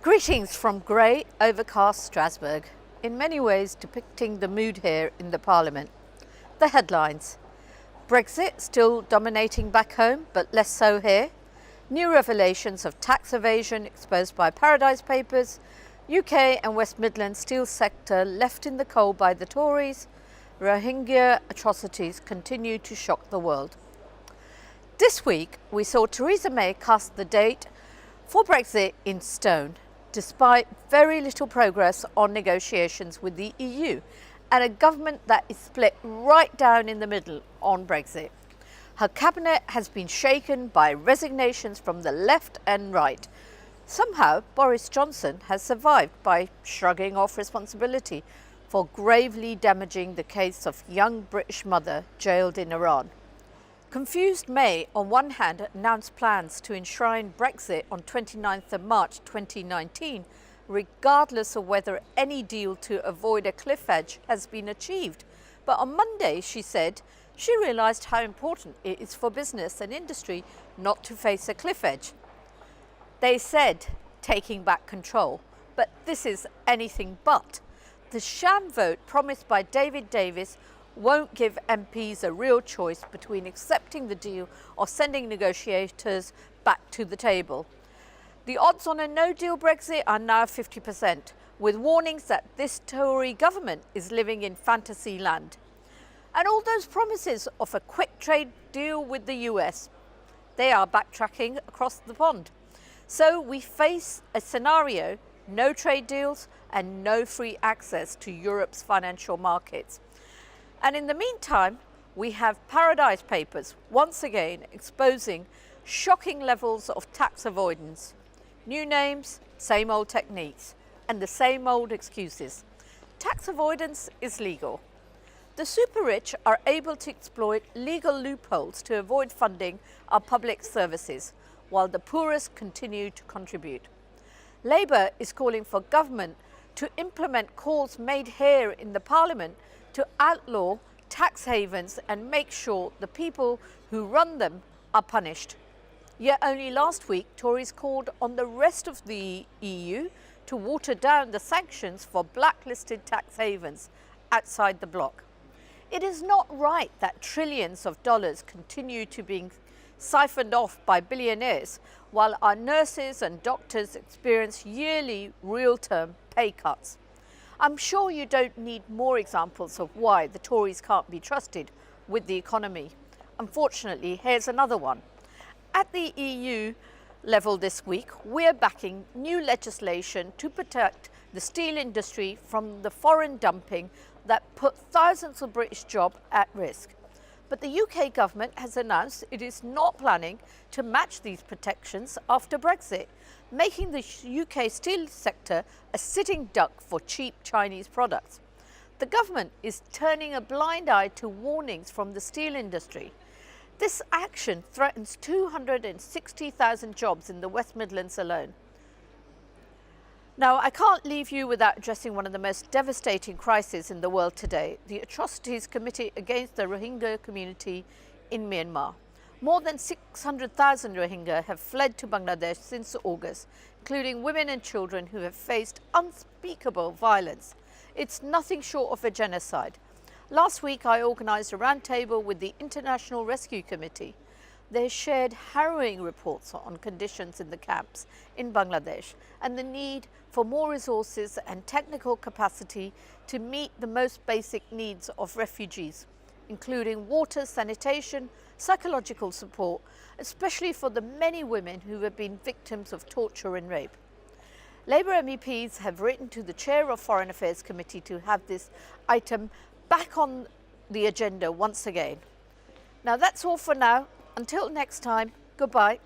Greetings from grey, overcast Strasbourg, in many ways depicting the mood here in the Parliament. The headlines: Brexit still dominating back home, but less so here. New revelations of tax evasion exposed by Paradise Papers. UK and West Midlands steel sector left in the cold by the Tories. Rohingya atrocities continue to shock the world. This week we saw Theresa May cast the date for Brexit in stone, despite very little progress on negotiations with the EU and a government that is split right down in the middle on Brexit. Her cabinet has been shaken by resignations from the left and right. Somehow Boris Johnson has survived by shrugging off responsibility for gravely damaging the case of young British mother jailed in Iran. Confused May, on one hand, announced plans to enshrine Brexit on 29th of March 2019, regardless of whether any deal to avoid a cliff edge has been achieved. But on Monday, she said she realised how important it is for business and industry not to face a cliff edge. They said taking back control, but this is anything but. The sham vote promised by David Davis won't give MPs a real choice between accepting the deal or sending negotiators back to the table. The odds on a no-deal Brexit are now 50%, with warnings that this Tory government is living in fantasy land. And all those promises of a quick trade deal with the US, they are backtracking across the pond. So we face a scenario: no trade deals and no free access to Europe's financial markets. And in the meantime, we have Paradise Papers once again exposing shocking levels of tax avoidance. New names, same old techniques, and the same old excuses. Tax avoidance is legal. The super rich are able to exploit legal loopholes to avoid funding our public services, while the poorest continue to contribute. Labour is calling for government to implement calls made here in the Parliament to outlaw tax havens and make sure the people who run them are punished. Yet only last week, Tories called on the rest of the EU to water down the sanctions for blacklisted tax havens outside the bloc. It is not right that trillions of dollars continue to be siphoned off by billionaires while our nurses and doctors experience yearly real-term pay cuts. I'm sure you don't need more examples of why the Tories can't be trusted with the economy. Unfortunately, here's another one. At the EU level this week, we're backing new legislation to protect the steel industry from the foreign dumping that put thousands of British jobs at risk. But the UK government has announced it is not planning to match these protections after Brexit, making the UK steel sector a sitting duck for cheap Chinese products. The government is turning a blind eye to warnings from the steel industry. This action threatens 260,000 jobs in the West Midlands alone. Now, I can't leave you without addressing one of the most devastating crises in the world today: the atrocities committed against the Rohingya community in Myanmar. More than 600,000 Rohingya have fled to Bangladesh since August, including women and children who have faced unspeakable violence. It's nothing short of a genocide. Last week, I organised a roundtable with the International Rescue Committee. They shared harrowing reports on conditions in the camps in Bangladesh and the need for more resources and technical capacity to meet the most basic needs of refugees, including water, sanitation, psychological support, especially for the many women who have been victims of torture and rape. Labour MEPs have written to the Chair of Foreign Affairs Committee to have this item back on the agenda once again. Now that's all for now. Until next time, goodbye.